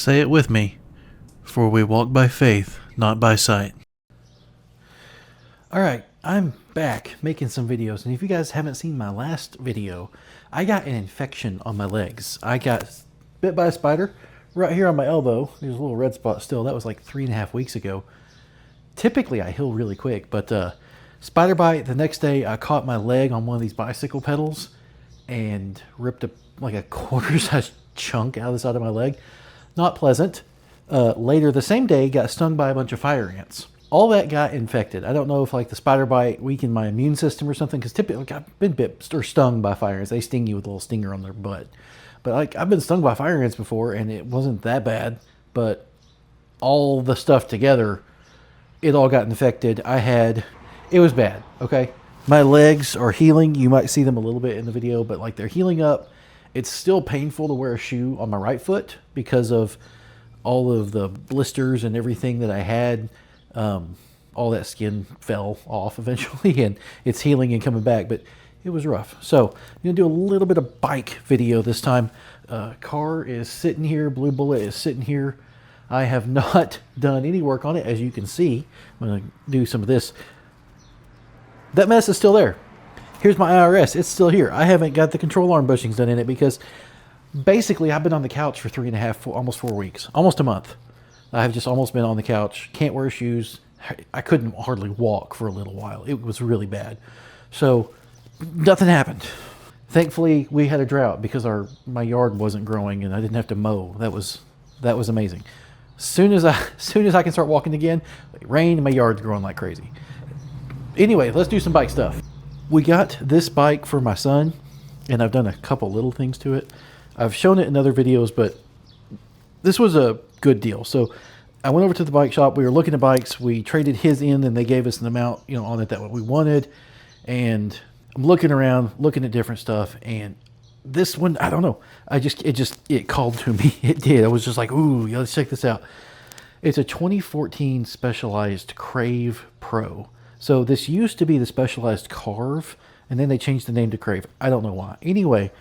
Say it with me, for we walk by faith, not by sight. Alright, I'm back making some videos, and if you guys haven't seen my last video, I got an infection on my legs. I got bit by a spider right here on my elbow. There's a little red spot still. That was like 3.5 weeks ago. Typically I heal really quick, but spider bite. The next day I caught my leg on one of these bicycle pedals and ripped like a quarter-sized chunk out of the side of my leg. Not pleasant. Later the same day, got stung by a bunch of fire ants. All that got infected. I don't know if like the spider bite weakened my immune system or something, because typically like, I've been bit or stung by fire ants. They sting you with a little stinger on their butt. But like I've been stung by fire ants before, and it wasn't that bad. But all the stuff together, it all got infected. It was bad, okay? My legs are healing. You might see them a little bit in the video, but like they're healing up. It's still painful to wear a shoe on my right foot because of all of the blisters and everything that I had. All that skin fell off eventually, and it's healing and coming back, but it was rough. So I'm going to do a little bit of bike video this time. Car is sitting here. Blue Bullet is sitting here. I have not done any work on it, as you can see. I'm going to do some of this. That mess is still there. Here's my IRS. It's still here. I haven't got the control arm bushings done in it because basically I've been on the couch for 3.5, almost 4 weeks, almost a month. I've just almost been on the couch. Can't wear shoes. I couldn't hardly walk for a little while. It was really bad. So nothing happened. Thankfully, we had a drought because my yard wasn't growing and I didn't have to mow. That was amazing. As soon as I can start walking again, it rained and my yard's growing like crazy. Anyway, let's do some bike stuff. We got this bike for my son, and I've done a couple little things to it. I've shown it in other videos, but this was a good deal. So I went over to the bike shop. We were looking at bikes. We traded his in, and they gave us an amount, on it that what we wanted. And I'm looking around, looking at different stuff, and this one, I don't know. It called to me. It did. I was just like, ooh, yeah, let's check this out. It's a 2014 Specialized Crave Pro. So this used to be the Specialized Carve, and then they changed the name to Crave. I don't know why. Anyway,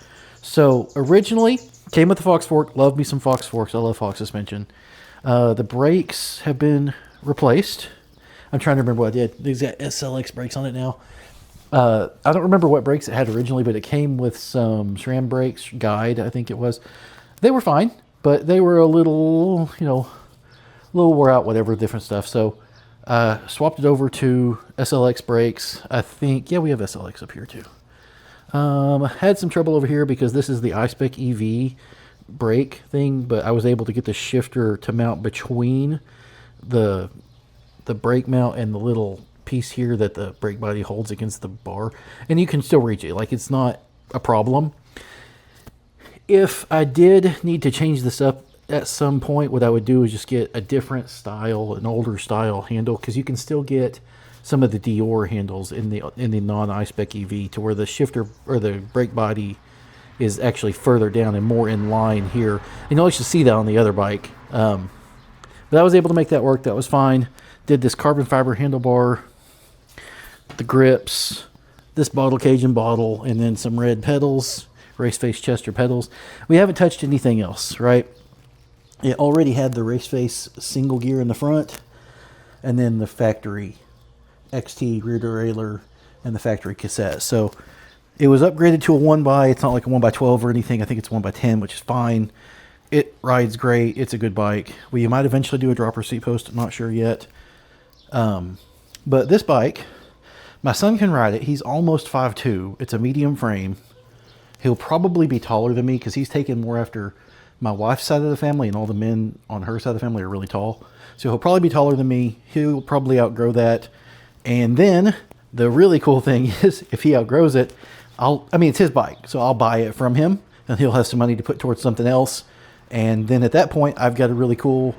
so originally came with the Fox fork. Love me some Fox forks. I love Fox suspension. The brakes have been replaced. I'm trying to remember what I did. These got SLX brakes on it now. I don't remember what brakes it had originally, but it came with some SRAM brakes guide, I think it was. They were fine, but they were a little, little wore out, whatever, different stuff. So swapped it over to SLX brakes. I think, yeah, we have SLX up here too. Had some trouble over here because this is the iSpec EV brake thing, but I was able to get the shifter to mount between the brake mount and the little piece here that the brake body holds against the bar, and you can still reach it. Like, it's not a problem. If I did need to change this up at some point, what I would do is just get a different style, an older style handle, because you can still get some of the Dior handles in the non-iSpec EV to where the shifter or the brake body is actually further down and more in line here. And you'll actually see that on the other bike. But I was able to make that work. That was fine. Did this carbon fiber handlebar, the grips, this bottle Cajun bottle, and then some red pedals, race face Chester pedals. We haven't touched anything else, right? It already had the race face single gear in the front, and then the factory XT rear derailleur and the factory cassette. So it was upgraded to a 1x. It's not like a 1x12 or anything. I think it's 1x10, which is fine. It rides great. It's a good bike. We might eventually do a dropper seat post. I'm not sure yet. But this bike, my son can ride it. He's almost 5'2". It's a medium frame. He'll probably be taller than me because he's taken more after my wife's side of the family, and all the men on her side of the family are really tall. So he'll probably be taller than me. He'll probably outgrow that. And then the really cool thing is, if he outgrows it, it's his bike, so I'll buy it from him, and he'll have some money to put towards something else. And then at that point, I've got a really cool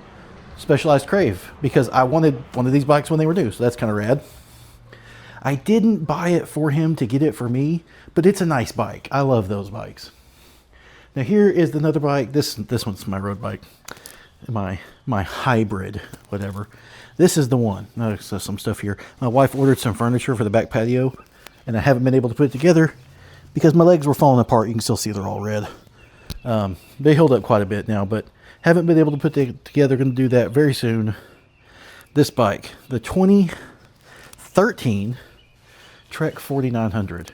Specialized Crave, because I wanted one of these bikes when they were new. So that's kind of rad. I didn't buy it for him to get it for me, but it's a nice bike. I love those bikes. Now here is another bike. This one's my road bike, my hybrid, whatever. This is the one. There's some stuff here. My wife ordered some furniture for the back patio, and I haven't been able to put it together because my legs were falling apart. You can still see they're all red. They held up quite a bit now, but Haven't been able to put it together. Going to do that very soon. This bike, the 2013 Trek 4900.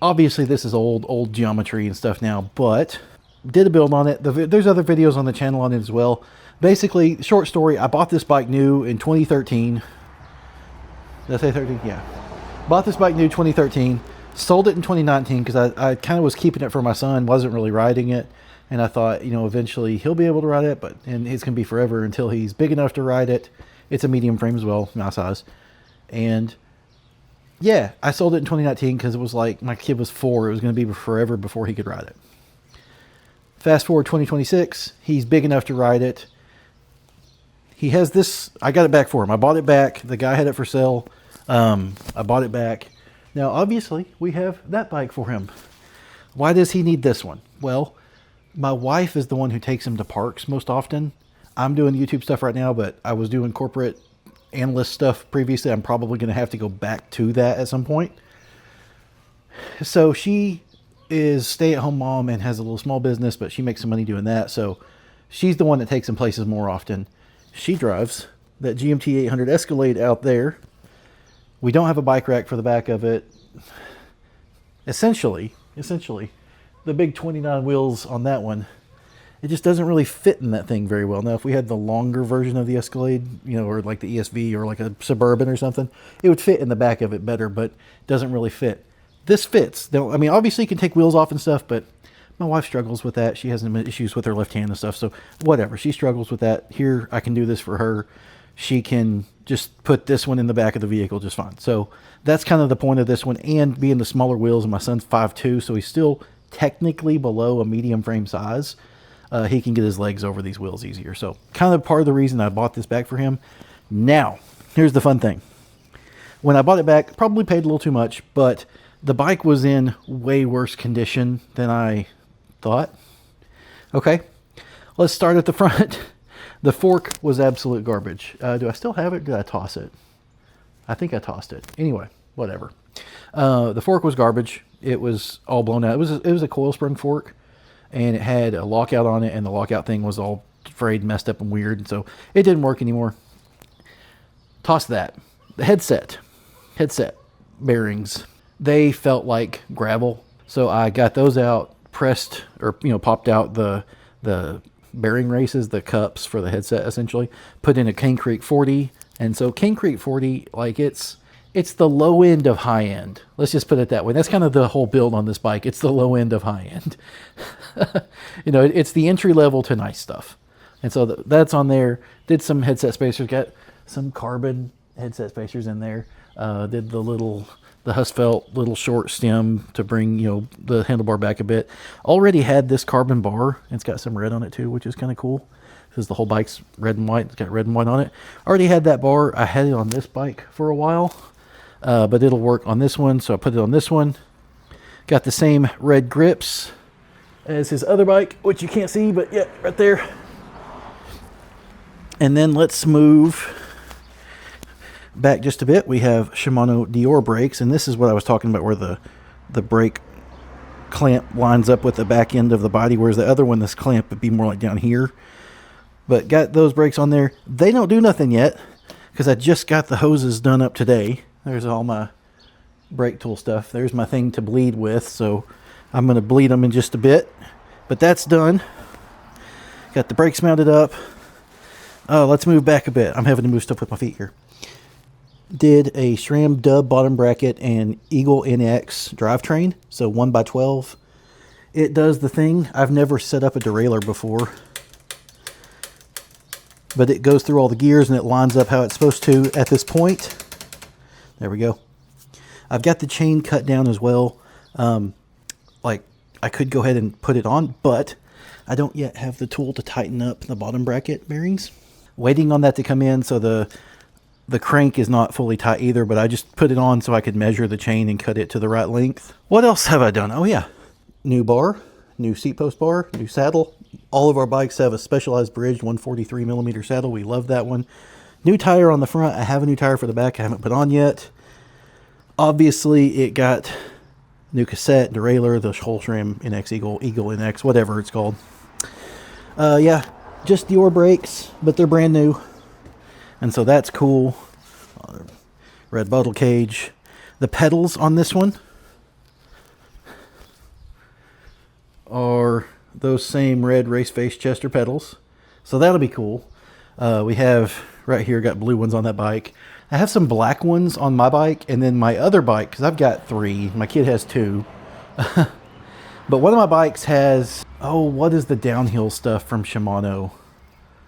Obviously, this is old geometry and stuff now, but did a build on it. There's other videos on the channel on it as well. Basically, short story, I bought this bike new in 2013. Did I say 13? Yeah. Bought this bike new 2013. Sold it in 2019 because I kind of was keeping it for my son. Wasn't really riding it. And I thought, you know, eventually he'll be able to ride it, and it's going to be forever until he's big enough to ride it. It's a medium frame as well, my size. And yeah, I sold it in 2019 because it was like my kid was 4. It was going to be forever before he could ride it. Fast forward 2026, he's big enough to ride it. He has this, I got it back for him. I bought it back. The guy had it for sale. I bought it back. Now, obviously, we have that bike for him. Why does he need this one? Well, my wife is the one who takes him to parks most often. I'm doing YouTube stuff right now, but I was doing corporate analyst stuff previously. I'm probably going to have to go back to that at some point. So she is stay-at-home mom and has a little small business, but she makes some money doing that. So she's the one that takes him places more often. She drives that GMT 800 Escalade out there. We don't have a bike rack for the back of it. Essentially, the big 29 wheels on that one, it just doesn't really fit in that thing very well. Now, if we had the longer version of the Escalade, you know, or like the ESV or like a Suburban or something, it would fit in the back of it better, but it doesn't really fit. This fits. Now, I mean, obviously you can take wheels off and stuff, but my wife struggles with that. She has issues with her left hand and stuff, so whatever. She struggles with that. Here, I can do this for her. She can just put this one in the back of the vehicle just fine. So that's kind of the point of this one, and being the smaller wheels, and my son's 5'2", so he's still technically below a medium frame size. He can get his legs over these wheels easier. So kind of part of the reason I bought this back for him. Now, here's the fun thing. When I bought it back, probably paid a little too much, but the bike was in way worse condition than I thought. Okay, let's start at the front. The fork was absolute garbage. Do I still have it? Did I toss it? I think I tossed it. Anyway, whatever. The fork was garbage. It was all blown out. It was a coil spring fork, and it had a lockout on it, and the lockout thing was all frayed, messed up, and weird, so it didn't work anymore. Toss that. The headset bearings, they felt like gravel, so I got those out, pressed, or popped out the bearing races, the cups for the headset, essentially put in a Cane Creek 40. And so Cane Creek 40, like it's the low end of high end. Let's just put it that way. That's kind of the whole build on this bike. It's the low end of high end. It's the entry level to nice stuff. And so that's on there. Did some headset spacers, got some carbon headset spacers in there. Did the Husfelt little short stem to bring, the handlebar back a bit. Already had this carbon bar. It's got some red on it too, which is kind of cool, because the whole bike's red and white. It's got red and white on it. Already had that bar. I had it on this bike for a while, but it'll work on this one, so I put it on this one. Got the same red grips as his other bike, which you can't see, but yeah, right there. And then let's move back just a bit. We have Shimano Dior brakes, and this is what I was talking about, where the brake clamp lines up with the back end of the body, whereas the other one, this clamp would be more like down here. But got those brakes on there. They don't do nothing yet, because I just got the hoses done up today. There's all my brake tool stuff. There's my thing to bleed with, so I'm going to bleed them in just a bit. But that's done. Got the brakes mounted up. Let's move back a bit. I'm having to move stuff with my feet here. Did a SRAM dub bottom bracket and Eagle NX drivetrain, so 1x12. It does the thing. I've never set up a derailleur before, but it goes through all the gears and it lines up how it's supposed to at this point. There we go. I've got the chain cut down as well. Like I could go ahead and put it on, but I don't yet have the tool to tighten up the bottom bracket bearings. Waiting on that to come in, so the crank is not fully tight either, but I just put it on so I could measure the chain and cut it to the right length. What else have I done? Oh yeah, new bar, new seat post bar, new saddle. All of our bikes have a Specialized bridged 143mm saddle. We love that one. New tire on the front. I have a new tire for the back I haven't put on yet. Obviously, it got new cassette, derailleur, the whole SRAM NX Eagle NX, whatever it's called. Yeah, just Dior brakes, but they're brand new. And so that's cool. Red bottle cage. The pedals on this one are those same red race face Chester pedals. So that'll be cool. We have right here, got blue ones on that bike. I have some black ones on my bike, and then my other bike, because I've got 3. My kid has 2. But one of my bikes has, oh, what is the downhill stuff from Shimano?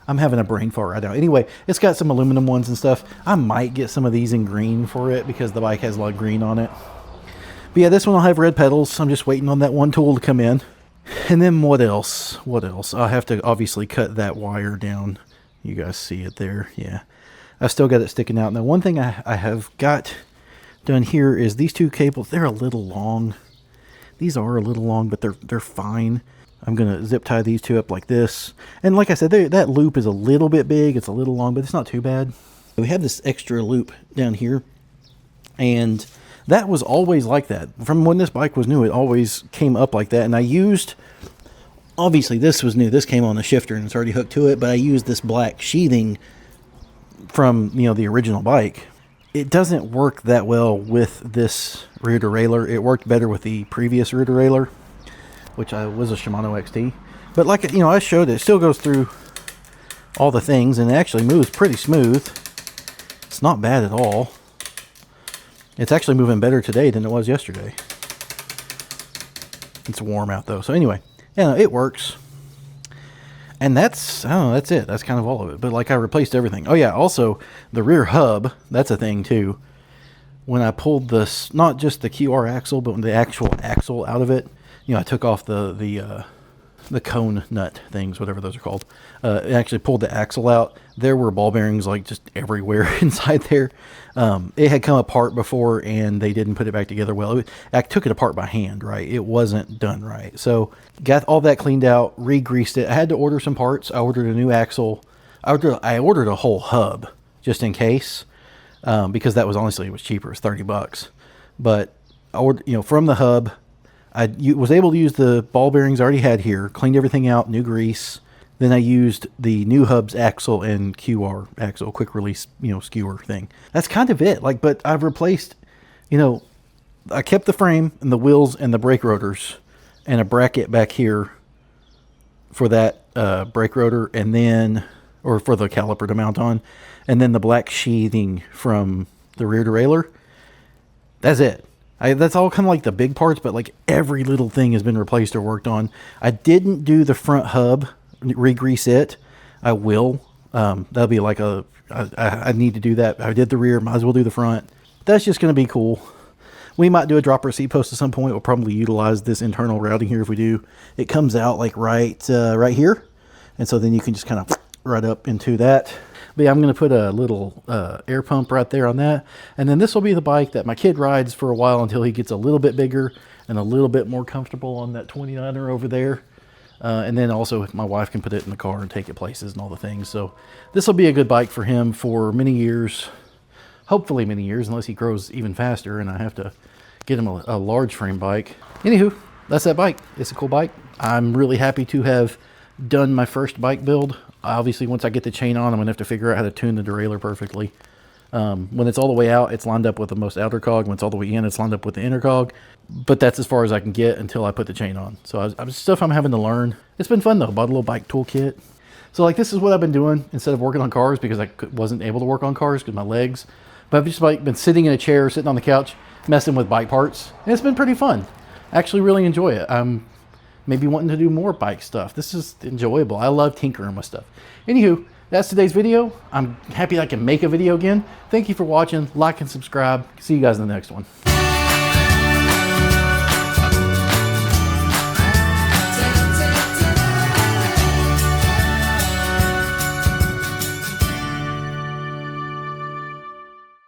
I'm having a brain fart right now. Anyway, it's got some aluminum ones and stuff. I might get some of these in green for it because the bike has a lot of green on it. But yeah, this one will have red pedals. I'm just waiting on that one tool to come in. And then what else? What else? I'll have to obviously cut that wire down. You guys see it there. Yeah. I've still got it sticking out. Now, one thing I have got done here is these 2 cables. They're a little long. These are a little long, but they're fine. I'm going to zip tie these 2 up like this. And like I said, that loop is a little bit big. It's a little long, but it's not too bad. We have this extra loop down here. And that was always like that. From when this bike was new, it always came up like that. And I used, obviously this was new. This came on the shifter and it's already hooked to it. But I used this black sheathing from, the original bike. It doesn't work that well with this rear derailleur. It worked better with the previous rear derailleur, which was a Shimano XT. But like, I showed it still goes through all the things and it actually moves pretty smooth. It's not bad at all. It's actually moving better today than it was yesterday. It's warm out though. So anyway, it works. And that's it. That's kind of all of it. But like I replaced everything. Oh yeah, also the rear hub, that's a thing too. When I pulled this, not just the QR axle, but the actual axle out of it, I took off the cone nut things, whatever those are called. It actually pulled the axle out. There were ball bearings like just everywhere inside there. It had come apart before and they didn't put it back together well. I took it apart by hand, right? It wasn't done right. So got all that cleaned out, re-greased it. I had to order some parts. I ordered a new axle. I ordered a whole hub just in case, because that was honestly, it was cheaper. It's $30. But I ordered, from the hub, I was able to use the ball bearings I already had here, cleaned everything out, new grease. Then I used the new hub's axle and QR axle, quick release, skewer thing. That's kind of it. But I've replaced, I kept the frame and the wheels and the brake rotors and a bracket back here for that brake rotor and then, or for the caliper to mount on, and then the black sheathing from the rear derailleur. That's it. That's all kind of like the big parts, but like every little thing has been replaced or worked on. I didn't do the front hub, re-grease it. I will. That'll be like I need to do that. I did the rear, might as well do the front. That's just going to be cool. We might do a dropper seat post at some point. We'll probably utilize this internal routing here if we do. It comes out like right here. And so then you can just kind of right up into that. But yeah, I'm going to put a little air pump right there on that. And then this will be the bike that my kid rides for a while until he gets a little bit bigger and a little bit more comfortable on that 29er over there. And then also my wife can put it in the car and take it places and all the things. So this will be a good bike for him for many years, hopefully many years, unless he grows even faster and I have to get him a large frame bike. Anywho, that's that bike. It's a cool bike. I'm really happy to have done my first bike build. Obviously, once I get the chain on, I'm going to have to figure out how to tune the derailleur perfectly. When it's all the way out, it's lined up with the most outer cog. When it's all the way in, it's lined up with the inner cog. But that's as far as I can get until I put the chain on. So stuff I'm having to learn. It's been fun though. Bought a little bike toolkit. So like this is what I've been doing instead of working on cars, because I wasn't able to work on cars because my legs. But I've just been sitting in a chair, sitting on the couch, messing with bike parts. And it's been pretty fun. I actually really enjoy it. I'm maybe wanting to do more bike stuff. This is enjoyable. I love tinkering with stuff. Anywho, that's today's video. I'm happy I can make a video again. Thank you for watching. Like and subscribe. See you guys in the next one.